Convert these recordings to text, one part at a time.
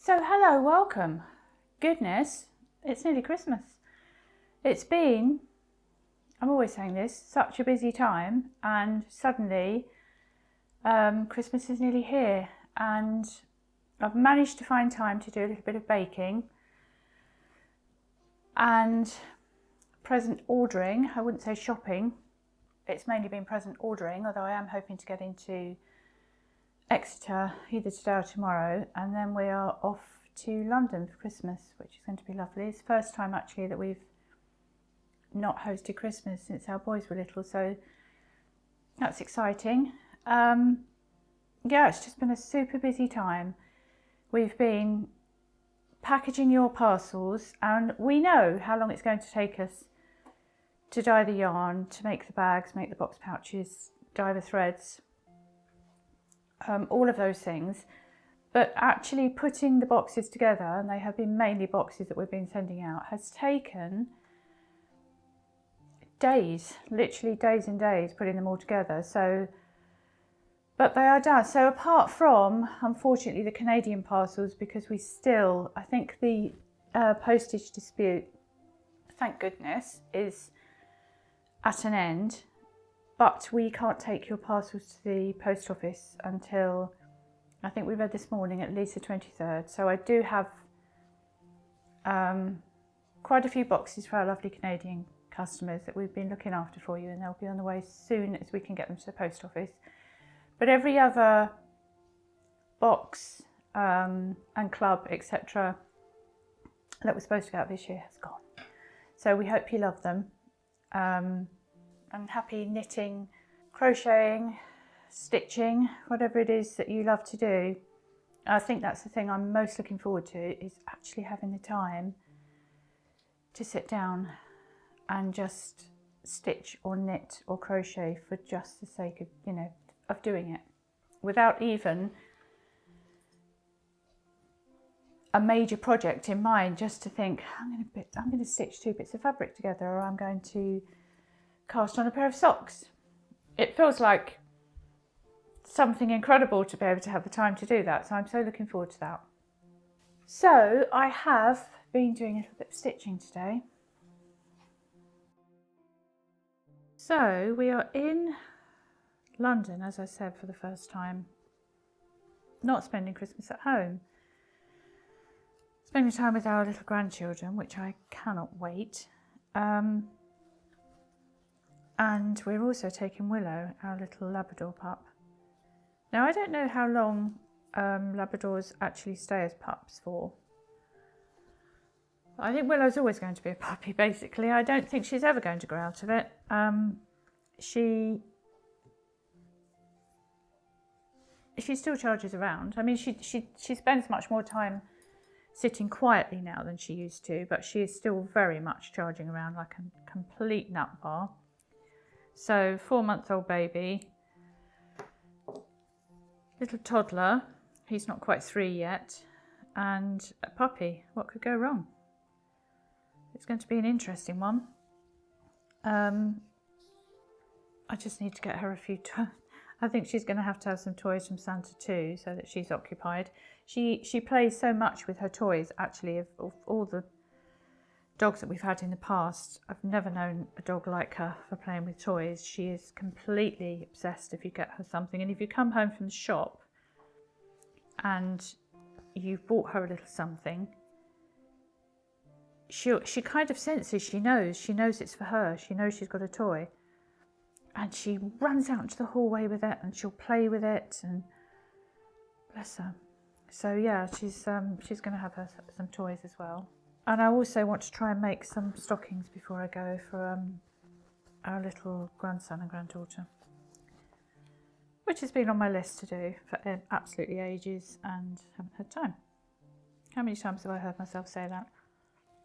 So hello, welcome. Goodness, it's nearly Christmas. It's been, I'm always saying this, such a busy time, and suddenly Christmas is nearly here, and I've managed to find time to do a little bit of baking and present ordering. I wouldn't say shopping, it's mainly been present ordering, although I am hoping to get into Exeter either today or tomorrow, and then we are off to London for Christmas, which is going to be lovely. It's the first time actually that we've not hosted Christmas since our boys were little, so that's exciting. Yeah, it's just been a super busy time. We've been packaging your parcels, and we know how long it's going to take us to dye the yarn, to make the bags, make the box pouches, dye the threads, all of those things. But actually putting the boxes together, and they have been mainly boxes that we've been sending out, has taken days, literally days and days putting them all together. So, but they are done. So apart from, unfortunately, the Canadian parcels, because we still, I think the postage dispute, thank goodness, is at an end. But we can't take your parcels to the post office until, I think we read this morning, at least the 23rd. So I do have quite a few boxes for our lovely Canadian customers that we've been looking after for you, and they'll be on the way as soon as we can get them to the post office. But every other box and club, etc., that was supposed to go out this year has gone. So we hope you love them. And happy knitting, crocheting, stitching, whatever it is that you love to do. I think that's the thing I'm most looking forward to, is actually having the time to sit down and just stitch or knit or crochet for just the sake of, of doing it, without even a major project in mind, just to think, I'm going to stitch 2 bits of fabric together, or I'm going to cast on a pair of socks. It feels like something incredible to be able to have the time to do that, so I'm so looking forward to that. So I have been doing a little bit of stitching today. So we are in London, as I said, for the first time, not spending Christmas at home, spending time with our little grandchildren, which I cannot wait. And we're also taking Willow, our little Labrador pup. Now, I don't know how long Labradors actually stay as pups for. I think Willow's always going to be a puppy, basically. I don't think she's ever going to grow out of it. She still charges around. I mean, she spends much more time sitting quietly now than she used to, but she is still very much charging around like a complete nut bar. So 4-month-old baby, little toddler, he's not quite 3 yet, and a puppy. What could go wrong? It's going to be an interesting one. I just need to get her a few toys. I think she's going to have some toys from Santa too, so that she's occupied. She plays so much with her toys, actually, of all the dogs that we've had in the past. I've never known a dog like her for playing with toys. She is completely obsessed if you get her something. And if you come home from the shop and you've bought her a little something, she kind of senses, she knows it's for her. She knows she's got a toy. And she runs out into the hallway with it, and she'll play with it, and bless her. So yeah, she's going to have her some toys as well. And I also want to try and make some stockings before I go for our little grandson and granddaughter, which has been on my list to do for absolutely ages and haven't had time. How many times have I heard myself say that?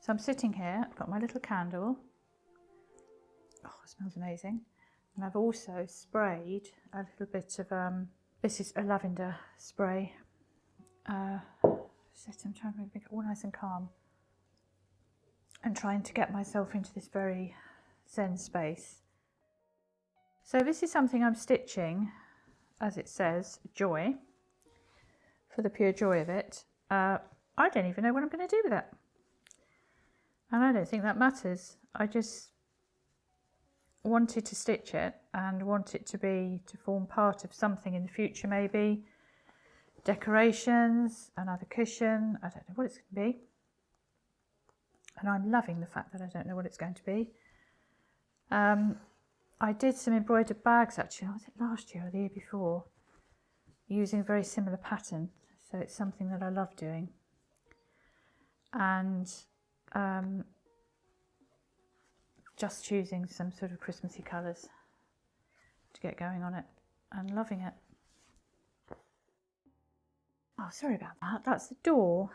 So I'm sitting here, I've got my little candle. Oh, it smells amazing. And I've also sprayed a little bit of, this is a lavender spray. I'm trying to make it all nice and calm, and trying to get myself into this very zen space. So this is something I'm stitching, as it says, joy, for the pure joy of it. I don't even know what I'm going to do with it. And I don't think that matters. I just wanted to stitch it and want it to form part of something in the future, maybe. Decorations, another cushion, I don't know what it's going to be. And I'm loving the fact that I don't know what it's going to be. I did some embroidered bags actually, was it last year or the year before, using a very similar pattern. So it's something that I love doing. And just choosing some sort of Christmassy colours to get going on it, and loving it. Oh, sorry about that. That's the door.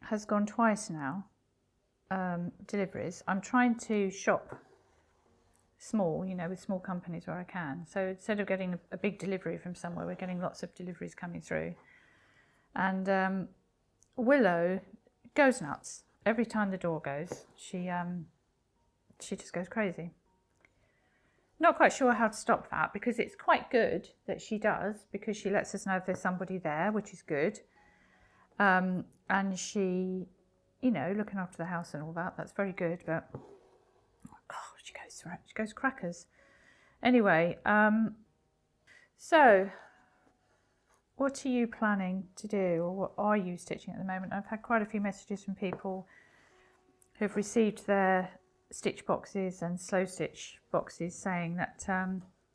Has gone twice now. Deliveries. I'm trying to shop small, you know, with small companies where I can. So instead of getting a big delivery from somewhere, we're getting lots of deliveries coming through. And Willow goes nuts every time the door goes. She just goes crazy. Not quite sure how to stop that, because it's quite good that she does, because she lets us know if there's somebody there, which is good. And she, you know, looking after the house and all that, that's very good, but oh, she goes crackers. Anyway, so what are you planning to do, or what are you stitching at the moment? I've had quite a few messages from people who've received their stitch boxes and slow stitch boxes saying that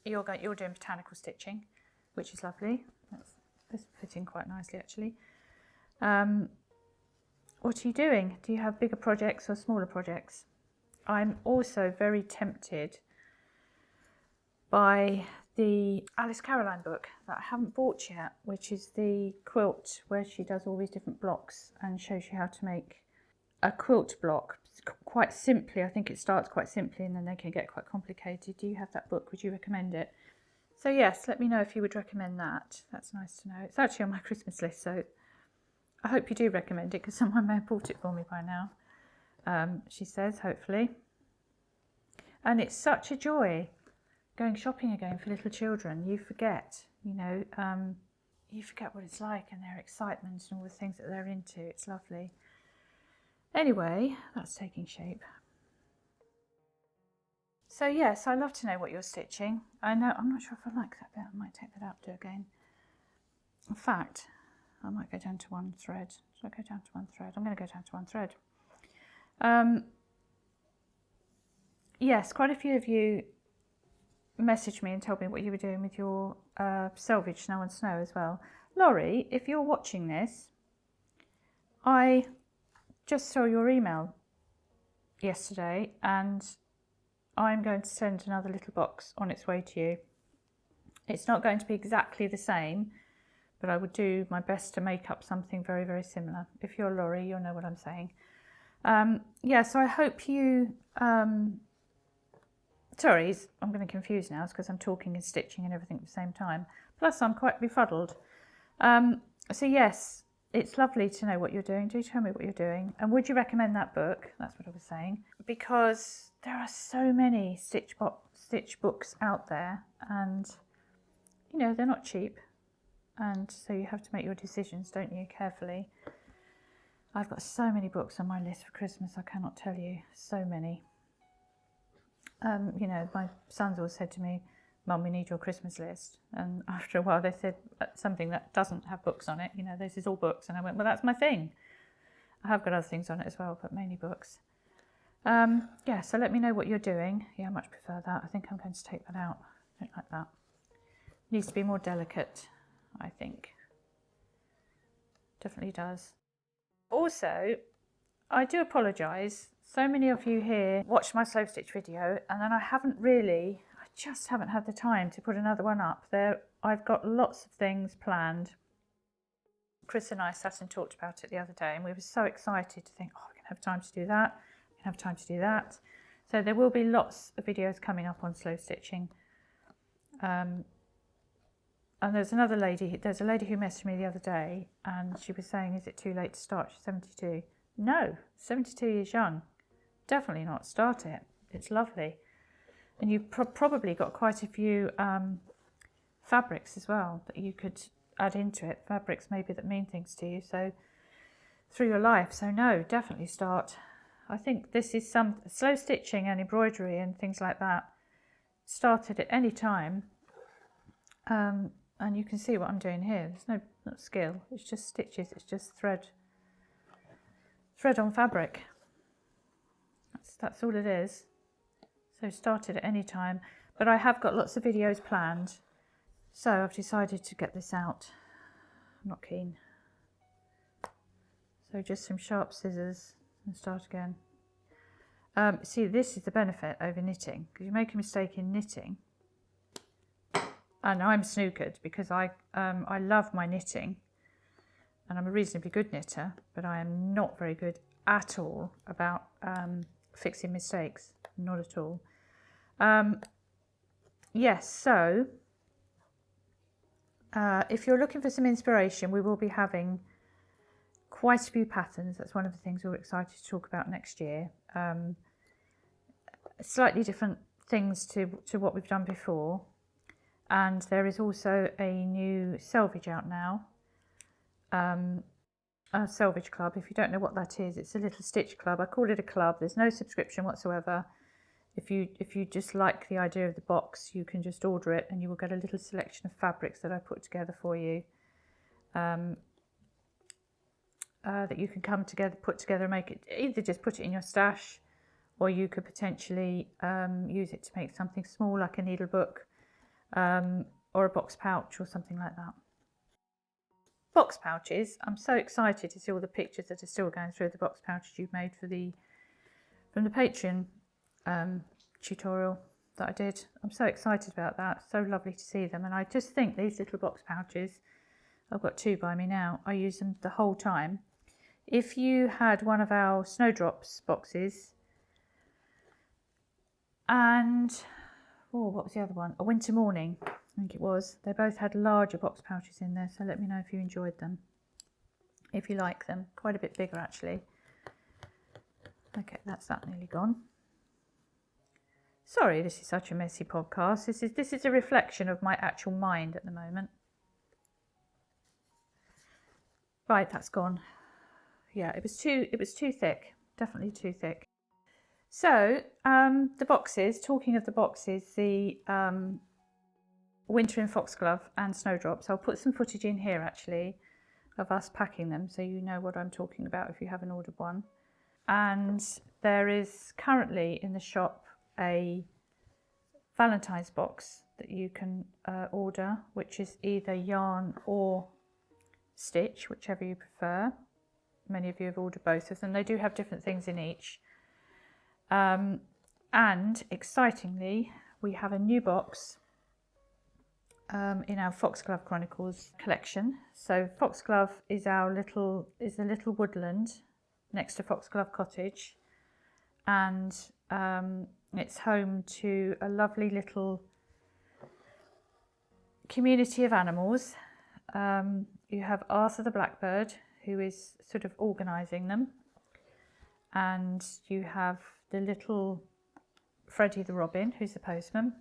you're doing botanical stitching, which is lovely. That's fitting quite nicely actually. What are you doing? Do you have bigger projects or smaller projects? I'm also very tempted by the Alice Caroline book that I haven't bought yet, which is the quilt where she does all these different blocks and shows you how to make a quilt block quite simply. I think it starts quite simply and then they can get quite complicated. Do you have that book? Would you recommend it? So yes, let me know if you would recommend that. That's nice to know. It's actually on my Christmas list, so I hope you do recommend it, because someone may have bought it for me by now. She says, hopefully. And it's such a joy going shopping again for little children. You forget, you know, you forget what it's like and their excitement and all the things that they're into. It's lovely. Anyway, that's taking shape. So yes, I love to know what you're stitching. I know, I'm not sure if I like that bit. I might take that out to again. In fact, I might go down to one thread. Should I go down to one thread? I'm going to go down to one thread. Yes, quite a few of you messaged me and told me what you were doing with your selvage Snow on Snow as well. Laurie, if you're watching this, I just saw your email yesterday and I'm going to send another little box on its way to you. It's not going to be exactly the same, but I would do my best to make up something very, very similar. If you're Laurie, you'll know what I'm saying. Yeah, so I hope you... Sorry, I'm going to confuse now, it's because I'm talking and stitching and everything at the same time. Plus, I'm quite befuddled. So yes, it's lovely to know what you're doing. Do tell me what you're doing. And would you recommend that book? That's what I was saying. Because there are so many stitch books out there, and, you know, they're not cheap. And so you have to make your decisions, don't you, carefully. I've got so many books on my list for Christmas, I cannot tell you, so many. You know, my sons always said to me, Mum, we need your Christmas list. And after a while they said something that doesn't have books on it, you know, this is all books. And I went, well, that's my thing. I have got other things on it as well, but mainly books. Yeah, so let me know what you're doing. Yeah, I much prefer that. I think I'm going to take that out. I don't like that. It needs to be more delicate, I think. Definitely does. Also, I do apologise. So many of you here watched my slow stitch video, and then I just haven't had the time to put another one up. I've got lots of things planned. Chris and I sat and talked about it the other day, and we were so excited to think, oh, we're going to have time to do that. We can have time to do that. So there will be lots of videos coming up on slow stitching. And there's a lady who messaged me the other day, and she was saying, is it too late to start? She's 72. No, 72 years young. Definitely not. Start it. It's lovely. And you've probably got quite a few fabrics as well that you could add into it. Fabrics maybe that mean things to you. So through your life. So no, definitely start. I think this is some slow stitching and embroidery and things like that. Started at any time. And you can see what I'm doing here. There's not skill. It's just stitches. It's just thread on fabric. That's all it is. So started at any time. But I have got lots of videos planned. So I've decided to get this out. I'm not keen. So just some sharp scissors and start again. See, this is the benefit over knitting, because you make a mistake in knitting. And I'm snookered because I love my knitting and I'm a reasonably good knitter, but I am not very good at all about fixing mistakes, not at all. Yes, so if you're looking for some inspiration, we will be having quite a few patterns. That's one of the things we're excited to talk about next year. Slightly different things to what we've done before. And there is also a new selvage out now, a selvage club. If you don't know what that is, it's a little stitch club. I call it a club. There's no subscription whatsoever. If you just like the idea of the box, you can just order it and you will get a little selection of fabrics that I put together for you, that you can put together and make it, either just put it in your stash, or you could potentially use it to make something small like a needle book. Or a box pouch or something like that. Box pouches, I'm so excited to see all the pictures that are still going through the box pouches you've made from the Patreon tutorial that I did. I'm so excited about that, so lovely to see them. And I just think these little box pouches, I've got 2 by me now, I use them the whole time. If you had one of our Snowdrops boxes and what was the other one? A Winter Morning, I think it was. They both had larger box pouches in there, so let me know if you enjoyed them, if you like them. Quite a bit bigger, actually. Okay, that's that nearly gone. Sorry, this is such a messy podcast. This is a reflection of my actual mind at the moment. Right, that's gone. Yeah, it was too thick. Definitely too thick. So, the boxes, talking of the boxes, the Winter in Foxglove and Snowdrops, I'll put some footage in here actually of us packing them so you know what I'm talking about if you haven't ordered one. And there is currently in the shop a Valentine's box that you can order, which is either yarn or stitch, whichever you prefer. Many of you have ordered both of them. They do have different things in each. And excitingly, we have a new box in our Foxglove Chronicles collection. So Foxglove is a little woodland next to Foxglove Cottage, and it's home to a lovely little community of animals. You have Arthur the Blackbird, who is sort of organising them, and you have the little Freddie the Robin, who's the postman.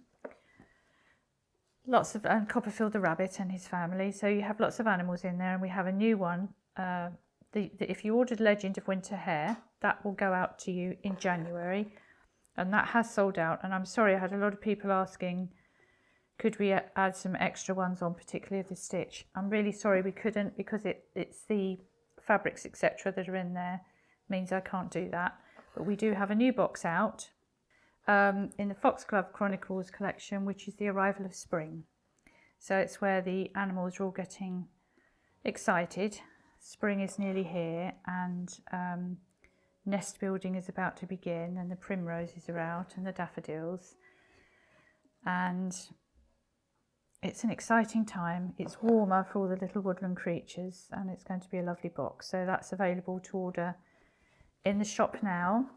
And Copperfield the Rabbit and his family. So you have lots of animals in there, and we have a new one. If you ordered Legend of Winter Hare, that will go out to you in January, and that has sold out. And I'm sorry, I had a lot of people asking, could we add some extra ones on, particularly of the stitch? I'm really sorry we couldn't, because it's the fabrics, etc., that are in there, means I can't do that. But we do have a new box out in the Foxglove Chronicles collection, which is the arrival of spring. So it's where the animals are all getting excited. Spring is nearly here, and nest building is about to begin, and the primroses are out and the daffodils. And it's an exciting time. It's warmer for all the little woodland creatures, and it's going to be a lovely box. So that's available to order in the shop now,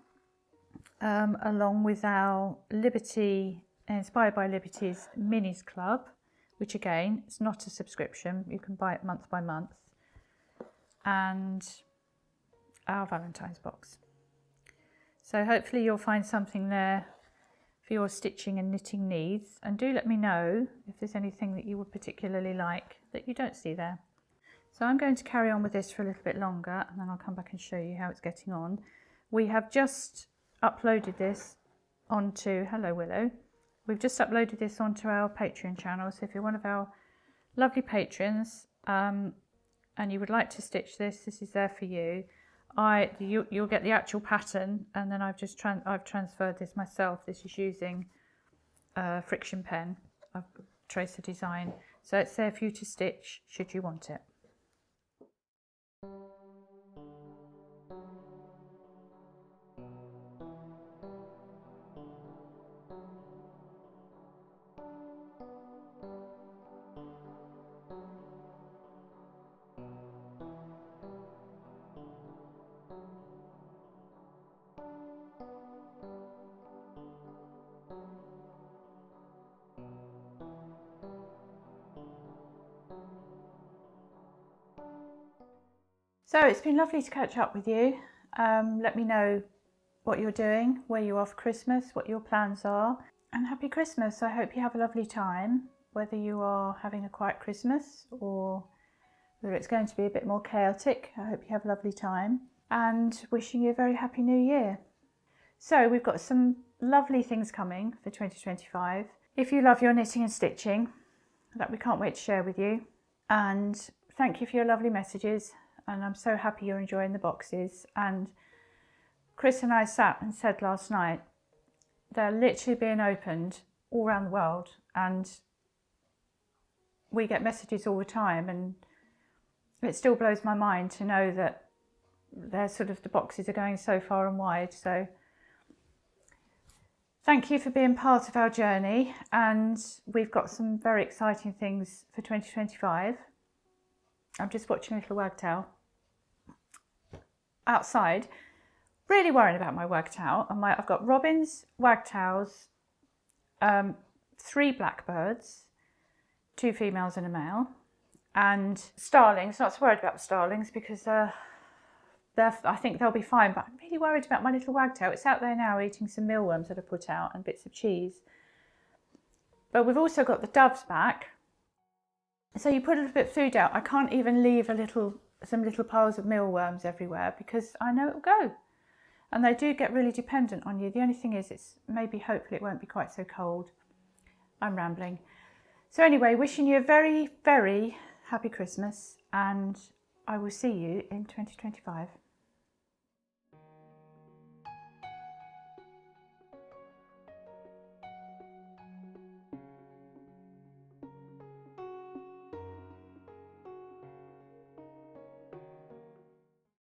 along with our Liberty, Inspired by Liberty's Minis Club, which again, it's not a subscription. You can buy it month by month. And our Valentine's box. So hopefully you'll find something there for your stitching and knitting needs, and do let me know if there's anything that you would particularly like that you don't see there. So I'm going to carry on with this for a little bit longer, and then I'll come back and show you how it's getting on. We have just uploaded this onto, hello Willow, we've just uploaded this onto our Patreon channel. So if you're one of our lovely patrons and you would like to stitch this, this is there for you. You'll get the actual pattern, and then I've transferred this myself. This is using friction pen. I've traced the design, so it's there for you to stitch should you want it. So it's been lovely to catch up with you. Let me know what you're doing, where you are for Christmas, what your plans are, and happy Christmas. I hope you have a lovely time, whether you are having a quiet Christmas or whether it's going to be a bit more chaotic. I hope you have a lovely time, and wishing you a very happy new year. So we've got some lovely things coming for 2025. If you love your knitting and stitching, that we can't wait to share with you. And thank you for your lovely messages. And I'm so happy you're enjoying the boxes. And Chris and I sat and said last night, they're literally being opened all around the world, and we get messages all the time, and it still blows my mind to know that the boxes are going so far and wide. So thank you for being part of our journey, and we've got some very exciting things for 2025. I'm just watching a little wagtail outside, really worrying about my wagtail. I've got robins, wagtails, 3 blackbirds, 2 females and a male, and starlings. Not so worried about the starlings because I think they'll be fine, but I'm really worried about my little wagtail. It's out there now eating some mealworms that I put out and bits of cheese. But we've also got the doves back. So you put a little bit of food out. I can't even leave some little piles of mealworms everywhere because I know it'll go. And they do get really dependent on you. The only thing is, hopefully it won't be quite so cold. I'm rambling. So anyway, wishing you a very, very happy Christmas, and I will see you in 2025.